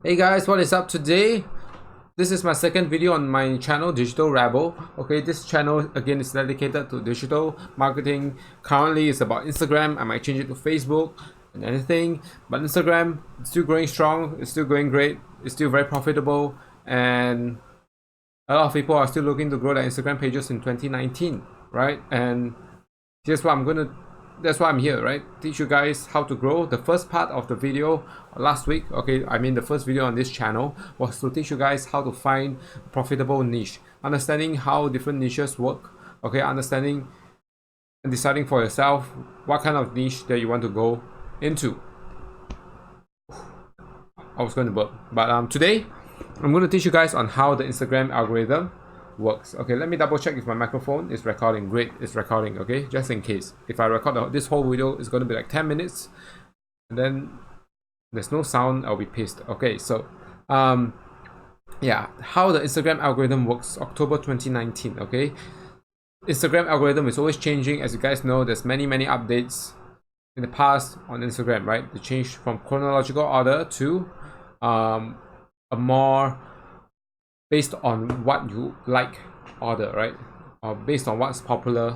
Hey guys, what is up today? This is my second video on my channel, Digital Rebel. Okay, this channel again is dedicated to digital marketing. Currently it's about Instagram. I might change it to Facebook and anything, but Instagram is still growing strong, it's still going great, it's still very profitable, and a lot of people are still looking to grow their Instagram pages in 2019, right? And here's what that's why I'm here, right? Teach you guys how to grow. The first part of the video last week, the first video on this channel was to teach you guys how to find profitable niche, understanding how different niches work, okay, understanding and deciding for yourself what kind of niche that you want to go into. I was going to burp, but today I'm going to teach you guys on how the Instagram algorithm works. Okay, let me double check if my microphone is recording. Great, it's recording. Okay, just in case if I record this whole video, it's going to be like 10 minutes and then there's no sound, I'll be pissed. Okay, so yeah, how the Instagram algorithm works, October 2019. Okay, Instagram algorithm is always changing. As you guys know, there's many updates in the past on Instagram, right? They changed from chronological order to a more based on what you like order, right? Or based on what's popular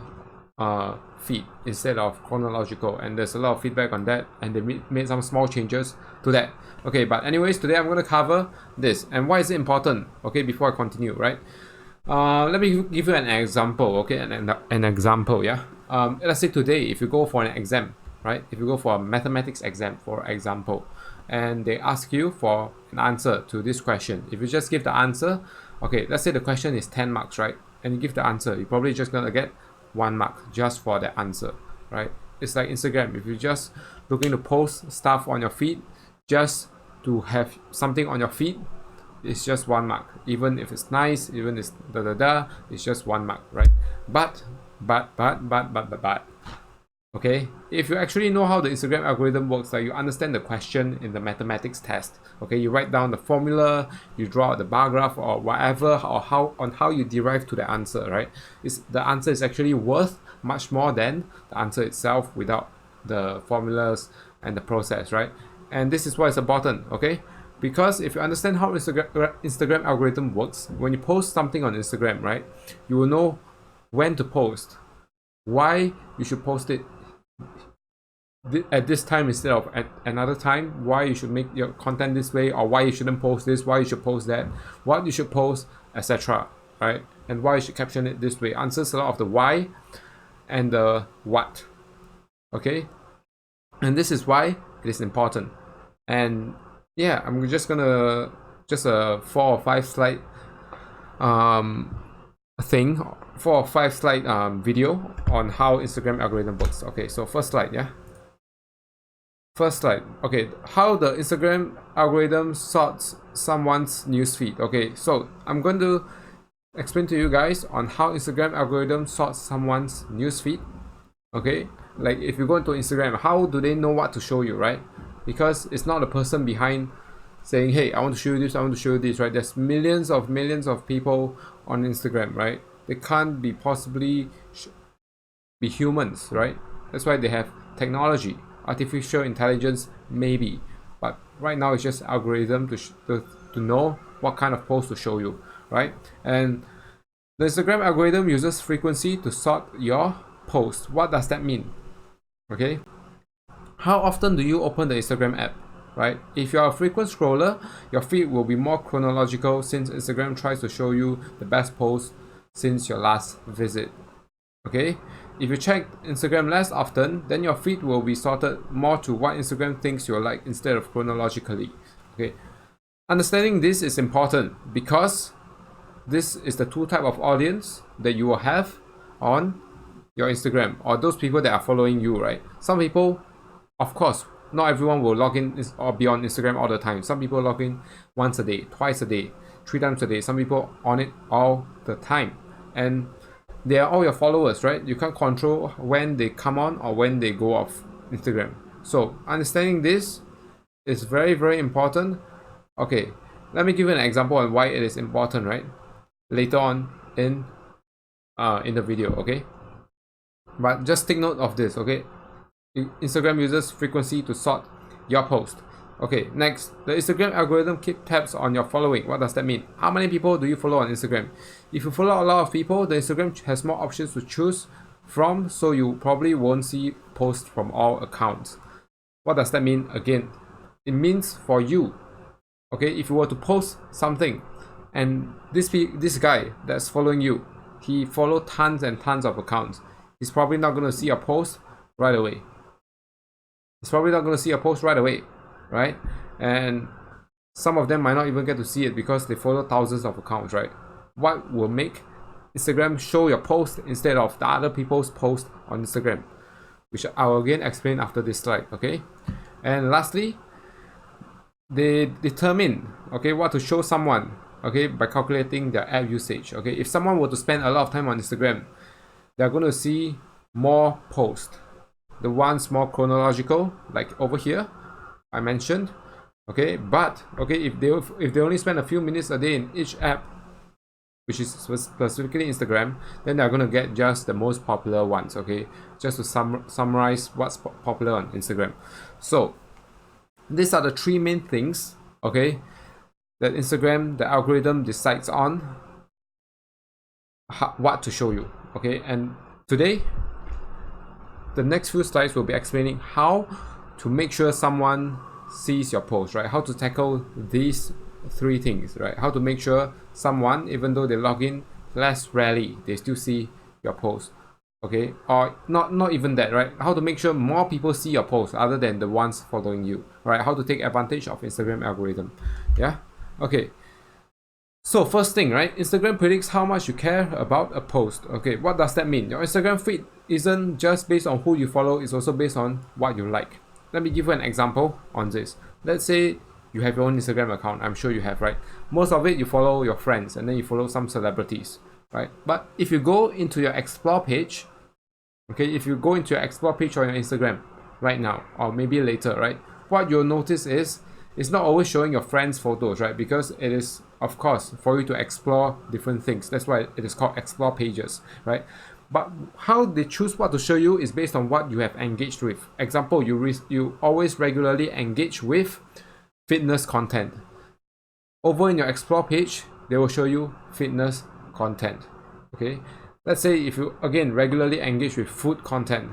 feed instead of chronological. And there's a lot of feedback on that, and they made some small changes to that. Okay, but anyways, today I'm going to cover this and why is it important. Okay, before I continue, right? Let me give you an example. Okay, an example. Yeah. Let's say today, if you go for an exam, right? If you go for a mathematics exam, for example, and they ask you for an answer to this question, if you just give the answer, okay, let's say the question is 10 marks, right? And you give the answer, you're probably just gonna get 1 mark just for the answer, right? It's like Instagram. If you're just looking to post stuff on your feed just to have something on your feed, it's just 1 mark. Even if it's nice, even if it's it's just 1 mark, right? But okay, if you actually know how the Instagram algorithm works, like you understand the question in the mathematics test, okay, you write down the formula, you draw the bar graph or whatever, or how you derive to the answer, right? The answer is actually worth much more than the answer itself without the formulas and the process, right? And this is why it's important, okay? Because if you understand how Instagram algorithm works, when you post something on Instagram, right, you will know when to post, why you should post it at this time instead of at another time, why you should make your content this way, or why you shouldn't post this, why you should post that, what you should post, etc., right? And why you should caption it this way. Answers a lot of the why and the what, okay? And this is why it is important. And yeah, I'm just gonna a 4 or 5 slide video on how Instagram algorithm works. Okay, so first slide, yeah. First slide. Okay, how the Instagram algorithm sorts someone's newsfeed. Okay, so I'm going to explain to you guys on how Instagram algorithm sorts someone's newsfeed. Okay, like if you go into Instagram, how do they know what to show you, right? Because it's not the person behind saying, hey, I want to show you this, I want to show you this, right? There's millions of people on Instagram, right? They can't be possibly be humans, right? That's why they have technology, artificial intelligence, maybe, but right now it's just algorithm to know what kind of post to show you, right? And the Instagram algorithm uses frequency to sort your post. What does that mean? Okay, how often do you open the Instagram app, right? If you're a frequent scroller, your feed will be more chronological since Instagram tries to show you the best posts since your last visit. Okay, if you check Instagram less often, then your feed will be sorted more to what Instagram thinks you'll like instead of chronologically. Okay, understanding this is important because this is the two type of audience that you will have on your Instagram, or those people that are following you, right? Some people, of course, not everyone will log in or be on Instagram all the time. Some people log in once a day, twice a day, 3 times a day. Some people on it all the time, and they are all your followers, right? You can't control when they come on or when they go off Instagram. So understanding this is very important. Okay, let me give you an example on why it is important, right? Later on in the video, okay? But just take note of this, okay? Instagram uses frequency to sort your post. Okay, next, the Instagram algorithm keep tabs on your following. What does that mean? How many people do you follow on Instagram? If you follow a lot of people, the Instagram has more options to choose from, so you probably won't see posts from all accounts. What does that mean? Again, it means for you, okay, if you were to post something and this guy that's following you, he follow tons and tons of accounts, he's probably not going to see a post right away. Right? And some of them might not even get to see it because they follow thousands of accounts, right? What will make Instagram show your post instead of the other people's post on Instagram, which I will again explain after this slide, okay? And lastly, they determine, okay, what to show someone, okay, by calculating their app usage, okay? If someone were to spend a lot of time on Instagram, they're going to see more posts. The ones more chronological, like over here, I mentioned, okay? But, okay, if they only spend a few minutes a day in each app, which is specifically Instagram, then they're going to get just the most popular ones, okay? Just to summarize what's popular on Instagram. So, these are the three main things, okay, that Instagram, the algorithm decides on what to show you, okay? And today, the next few slides will be explaining how to make sure someone sees your post, right? How to tackle these three things, right? How to make sure someone, even though they log in less rarely, they still see your post, okay? Or not even that, right? How to make sure more people see your post other than the ones following you, right? How to take advantage of Instagram algorithm. Yeah, okay. So first thing, right? Instagram predicts how much you care about a post. Okay, what does that mean? Your Instagram feed isn't just based on who you follow, it's also based on what you like. Let me give you an example on this. Let's say you have your own Instagram account. I'm sure you have, right? Most of it you follow your friends and then you follow some celebrities, right? But if you go into your explore page, okay, if you go into your explore page on your Instagram right now, or maybe later, right? What you'll notice is it's not always showing your friends' photos, right? Because it is, of course, for you to explore different things. That's why it is called explore pages, right? But how they choose what to show you is based on what you have engaged with. Example, you always regularly engage with fitness content. Over in your explore page, they will show you fitness content, okay? Let's say if you, again, regularly engage with food content.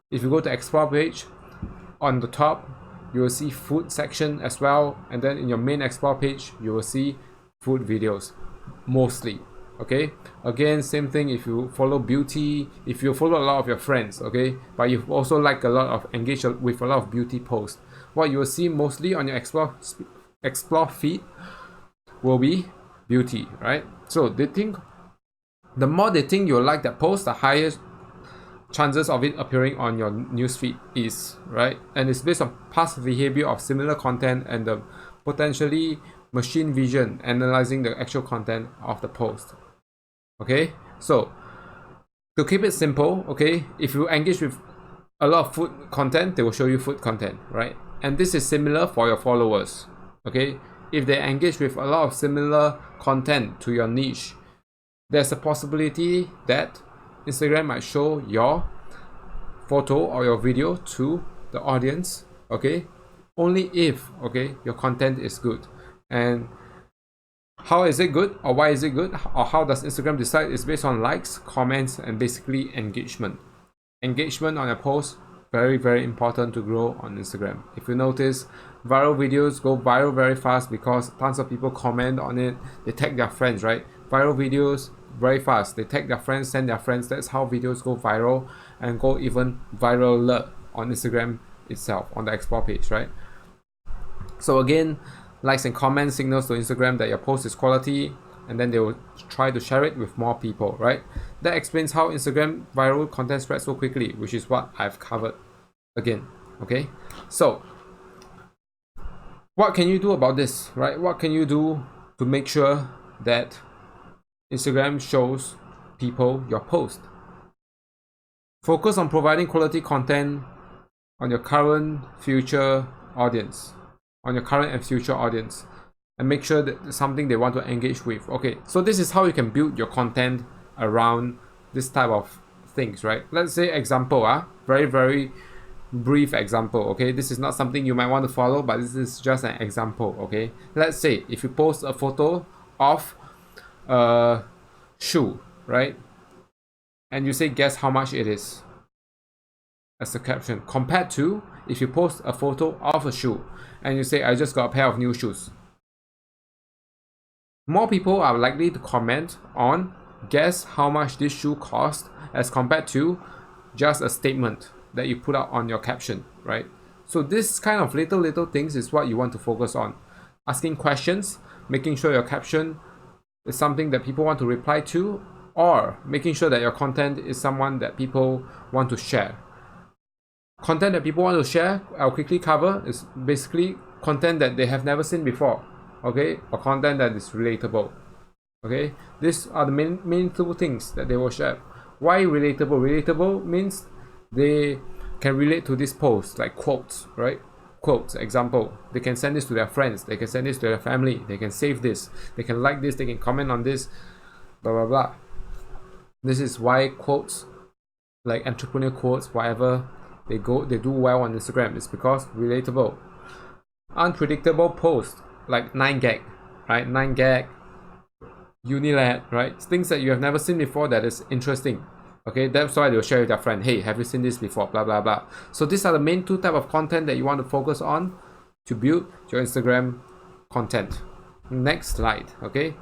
If you go to explore page, on the top, you will see food section as well, and then in your main explore page you will see food videos mostly, okay? Again, same thing if you follow beauty, if you follow a lot of your friends, okay, but you also like a lot of engage with a lot of beauty posts, what you will see mostly on your explore feed will be beauty, right? So they think the more they think you'll like that post, the higher chances of it appearing on your newsfeed is, right? And it's based on past behavior of similar content and the potentially machine vision analyzing the actual content of the post, okay? So to keep it simple, okay, if you engage with a lot of food content, they will show you food content, right? And this is similar for your followers, okay? If they engage with a lot of similar content to your niche, there's a possibility that Instagram might show your photo or your video to the audience, okay, only if, okay, your content is good. And how is it good, or why is it good, or how does Instagram decide? It's based on likes, comments, and basically engagement. Engagement on a post, very, very important to grow on Instagram. If you notice, viral videos go viral very fast because tons of people comment on it, they tag their friends, right? Viral videos very fast, they tag their friends, send their friends. That's how videos go viral and go even viraler on Instagram itself, on the explore page, right? So again, likes and comments signals to Instagram that your post is quality, and then they will try to share it with more people, right? That explains how Instagram viral content spreads so quickly, which is what I've covered again, okay? So what can you do about this, right? What can you do to make sure that Instagram shows people your post? Focus on providing quality content on your current, future audience, on your current and future audience, and make sure that it's something they want to engage with. Okay, so this is how you can build your content around this type of things, right? Let's say example, very, very brief example, okay? This is not something you might want to follow, but this is just an example, okay? Let's say if you post a photo of a shoe, right? And you say, guess how much it is, as the caption, compared to if you post a photo of a shoe and you say, I just got a pair of new shoes. More people are likely to comment on guess how much this shoe cost as compared to just a statement that you put out on your caption, right? So this kind of little things is what you want to focus on. Asking questions, making sure your caption is something that people want to reply to, or making sure that your content is someone that people want to share. Content that people want to share, I'll quickly cover, is basically content that they have never seen before, okay? Or content that is relatable, okay? These are the main two things that they will share. Why relatable? Relatable means they can relate to this post, like quotes, right? Quotes, example, they can send this to their friends, they can send this to their family, they can save this, they can like this, they can comment on this, blah blah blah. This is why quotes, like entrepreneur quotes, whatever, they do well on Instagram. It's because relatable. Unpredictable post, like 9gag, right? 9gag, Unilad, right? Things that you have never seen before that is interesting. Okay, that's why they'll share with their friend, hey, have you seen this before, blah blah blah. So these are the main two type of content that you want to focus on to build your Instagram content. Next slide. Okay,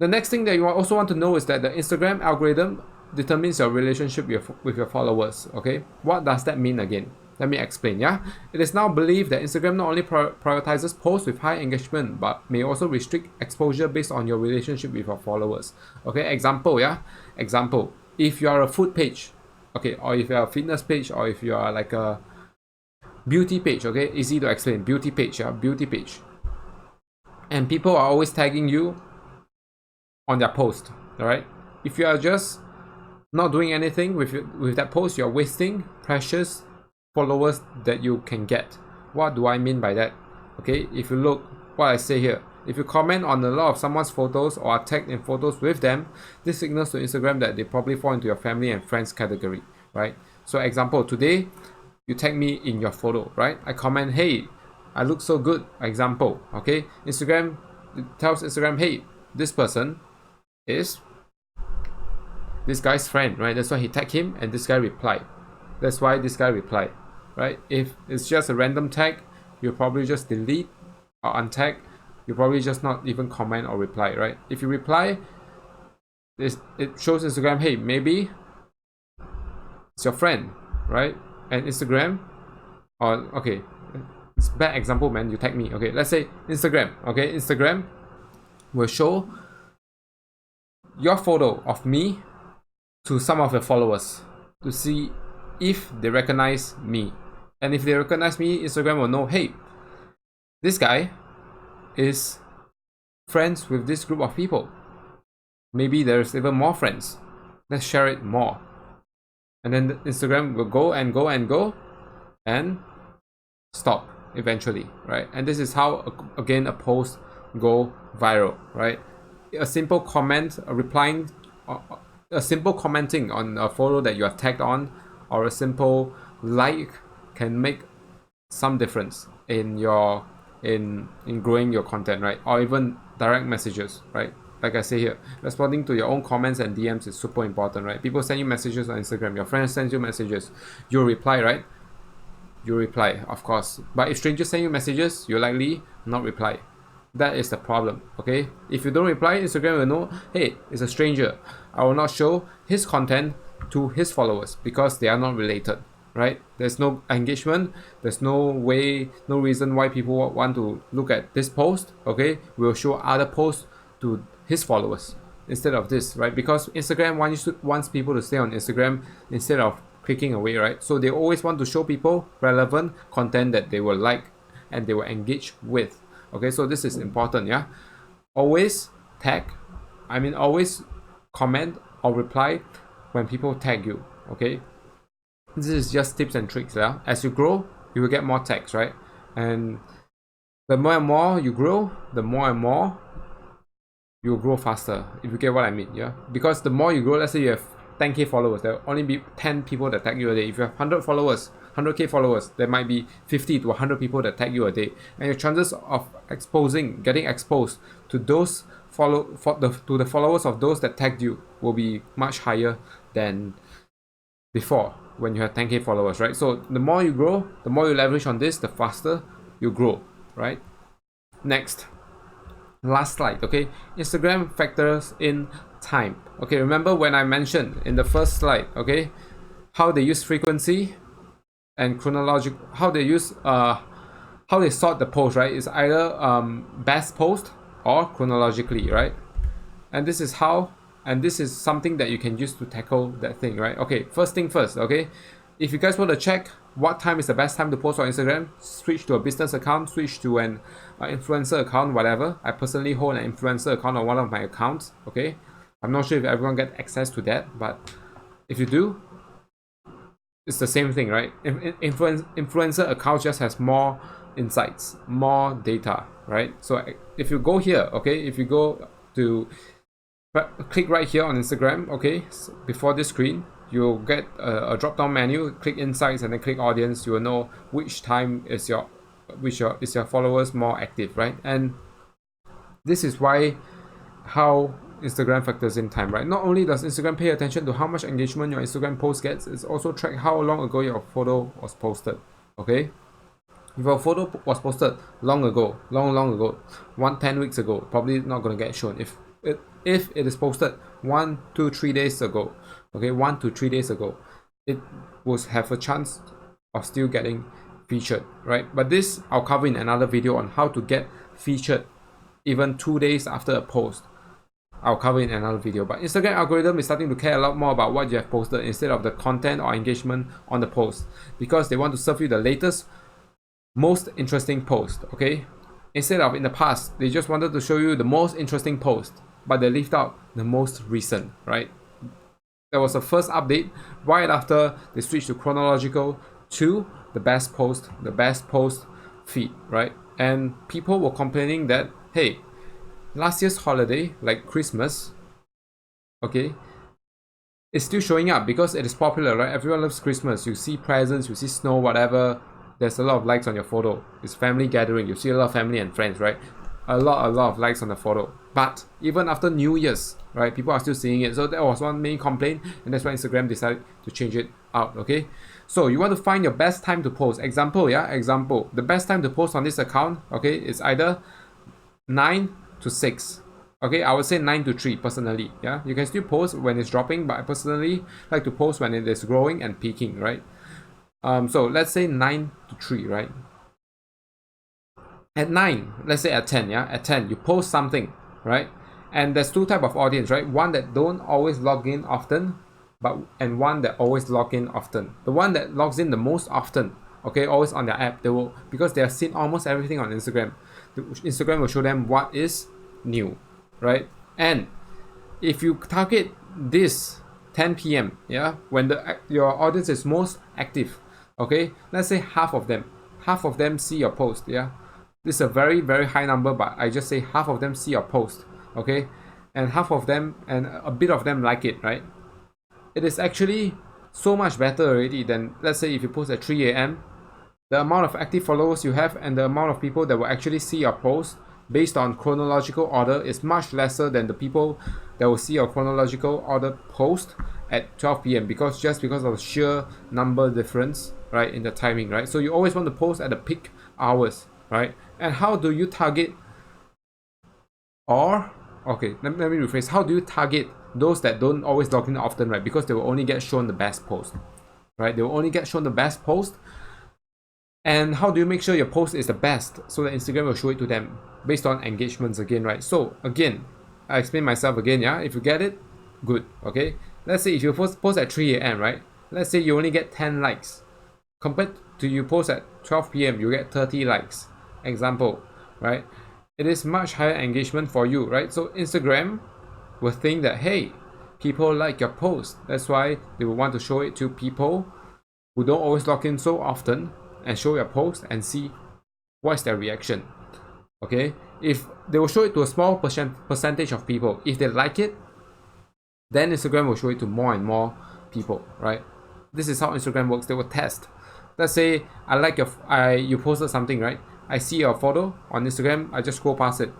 the next thing that you also want to know is that the Instagram algorithm determines your relationship with your followers. Okay, what does that mean again? Let me explain. Yeah, it is now believed that Instagram not only prioritizes posts with high engagement, but may also restrict exposure based on your relationship with your followers. Okay, example. Yeah, example, if you are a food page, okay, or if you are a fitness page, or if you are like a beauty page, okay, easy to explain, beauty page, yeah, beauty page, and people are always tagging you on their post, all right? If you are just not doing anything with that post, you're wasting precious followers that you can get. What do I mean by that? Okay, if you look what I say here, if you comment on a lot of someone's photos or are tagged in photos with them, this signals to Instagram that they probably fall into your family and friends category, right? So example, today you tag me in your photo, right? I comment, hey, I look so good, example, okay? Instagram tells Instagram, hey, this person is this guy's friend, right? That's why he tagged him and this guy replied. That's why this guy replied, right? If it's just a random tag, you'll probably just delete or untag. You probably just not even comment or reply, right? If you reply, it shows Instagram, hey, maybe it's your friend, right? And Instagram, or okay, it's a bad example, man. You tag me, okay? Let's say Instagram, okay? Instagram will show your photo of me to some of your followers to see if they recognize me. And if they recognize me, Instagram will know, hey, this guy is friends with this group of people. Maybe there's even more friends. Let's share it more. And then Instagram will go and go and go and stop eventually, right? And this is how, again, a post go viral, right? A simple comment, a simple commenting on a photo that you are tagged on, or a simple like can make some difference in your in growing your content, right? Or even direct messages, right? Like I say here, responding to your own comments and DMs is super important, right? People send you messages on Instagram, your friends send you messages, you reply, right? You reply, of course. But if strangers send you messages, you likely not reply. That is the problem, okay? If you don't reply, Instagram will know, hey, it's a stranger. I will not show his content to his followers because they are not related, right? There's no engagement, there's no way, no reason why people want to look at this post, okay? We'll show other posts to his followers instead of this, right? Because Instagram wants people to stay on Instagram instead of clicking away, right? So they always want to show people relevant content that they will like and they will engage with. Okay, so this is important, yeah? Always always comment or reply when people tag you, okay? This is just tips and tricks, yeah? As you grow, you will get more tags, right? And the more and more you grow, the more and more you'll grow faster, if you get what I mean, yeah? Because the more you grow, let's say you have 10k followers, there will only be 10 people that tag you a day. If you have 100 followers, 100k followers, there might be 50 to 100 people that tag you a day, and your chances of getting exposed to those to the followers of those that tagged you will be much higher than before when you had 10k followers, right? So the more you grow, the more you leverage on this, the faster you grow, right? Next, last slide. Okay, Instagram factors in time. Okay, remember when I mentioned in the first slide, okay, how they use frequency and chronological, how they sort the post, right? It's either best post or chronologically, right? And this is something that you can use to tackle that thing, right? Okay, first thing first, okay, if you guys want to check what time is the best time to post on Instagram, switch to a business account, switch to an influencer account, whatever. I personally hold an influencer account on one of my accounts, okay? I'm not sure if everyone gets access to that, but if you do, it's the same thing, right? Influencer account just has more insights, more data, right? So if you go here, okay, if you go to click right here on Instagram, okay, so before this screen, you'll get a drop down menu, click insights and then click audience. You will know which time is your followers more active, right? And this is how Instagram factors in time, right? Not only does Instagram pay attention to how much engagement your Instagram post gets, it's also track how long ago your photo was posted, okay? If your photo was posted long ago, long ago, 10 weeks ago, probably not going to get shown. If it is posted 1 to 3 days ago, okay, 1 to 3 days ago, it will have a chance of still getting featured, right? But this I'll cover in another video on how to get featured even 2 days after a post. I'll cover in another video. But Instagram algorithm is starting to care a lot more about what you have posted instead of the content or engagement on the post, because they want to serve you the latest, most interesting post, okay? Instead of in the past, they just wanted to show you the most interesting post, but they left out the most recent, right? There was a first update right after they switched to chronological to the best post feed, right? And people were complaining that, hey, last year's holiday, like Christmas, okay, it's still showing up because it is popular, right? Everyone loves Christmas. You see presents, you see snow, whatever. There's a lot of likes on your photo. It's family gathering. You see a lot of family and friends, right? A lot of likes on the photo. But even after New Year's, right, people are still seeing it. So that was one main complaint, and that's why Instagram decided to change it out, okay? So you want to find your best time to post. Example, the best time to post on this account, okay, is either 9 to 6. Okay, I would say 9 to 3 personally. Yeah, you can still post when it's dropping, but I personally like to post when it is growing and peaking, right? So let's say 9 to 3, right? At 9, let's say at 10, yeah, at 10 you post something, right? And there's two type of audience, right? One that don't always log in often, and one that always log in often. The one that logs in the most often, okay, always on their app, because they have seen almost everything on Instagram. Instagram will show them what is new, right? And if you target this 10 p.m, yeah, when your audience is most active, okay, let's say half of them see your post, yeah. This is a very, very high number, but I just say half of them see your post, okay, and half of them and a bit of them like it, right? It is actually so much better already than, let's say, if you post at 3 a.m, the amount of active followers you have and the amount of people that will actually see your post based on chronological order is much lesser than the people that will see your chronological order post at 12 p.m. because of the sheer number difference, right, in the timing, right? So you always want to post at the peak hours, right? And how do you target, let me rephrase, how do you target those that don't always log in often, right? Because they will only get shown the best post, right? They will only get shown the best post. And how do you make sure your post is the best so that Instagram will show it to them based on engagements again, right? So again, I explain myself again, yeah? If you get it, good, okay? Let's say if you post at 3 a.m, right? Let's say you only get 10 likes. Compared to you post at 12 p.m, you get 30 likes. Example, right? It is much higher engagement for you, right? So Instagram will think that, hey, people like your post. That's why they will want to show it to people who don't always log in so often and show your post and see what's their reaction, okay? If they will show it to a small percentage of people, if they like it, then Instagram will show it to more and more people, right? This is how Instagram works. They will test. Let's say I like you posted something, right? I see your photo on Instagram, I just scroll past it.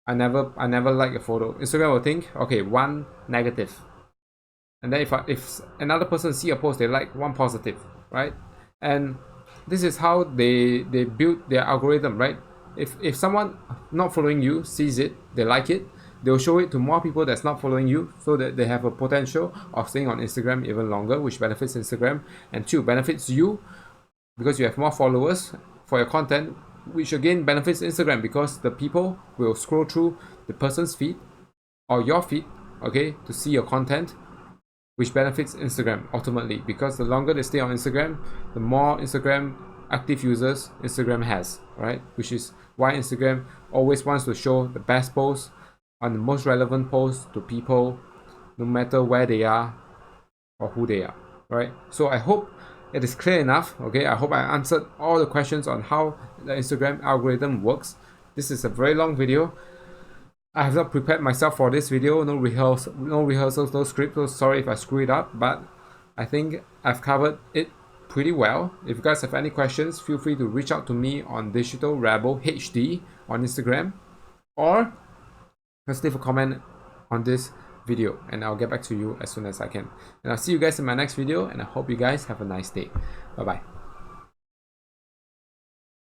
I never like a photo. Instagram will think, okay, 1 negative. And then if another person see a post, they like 1 positive, right? And this is how they build their algorithm, right? If someone not following you sees it, they like it, they'll show it to more people that's not following you, so that they have a potential of staying on Instagram even longer, which benefits Instagram, and 2, benefits you because you have more followers for your content, which again benefits Instagram because the people will scroll through the person's feed or your feed, okay, to see your content, which benefits Instagram ultimately, because the longer they stay on Instagram, the more Instagram active users Instagram has, right? Which is why Instagram always wants to show the best posts on the most relevant posts to people, no matter where they are or who they are, right? So I hope it is clear enough, okay? I hope I answered all the questions on how the Instagram algorithm works. This is a very long video. I have not prepared myself for this video, no rehearsals, no script, so sorry if I screw it up, but I think I've covered it pretty well. If you guys have any questions, feel free to reach out to me on Digital Rebel HD on Instagram, or just leave a comment on this video and I'll get back to you as soon as I can. And I'll see you guys in my next video, and I hope you guys have a nice day. Bye bye.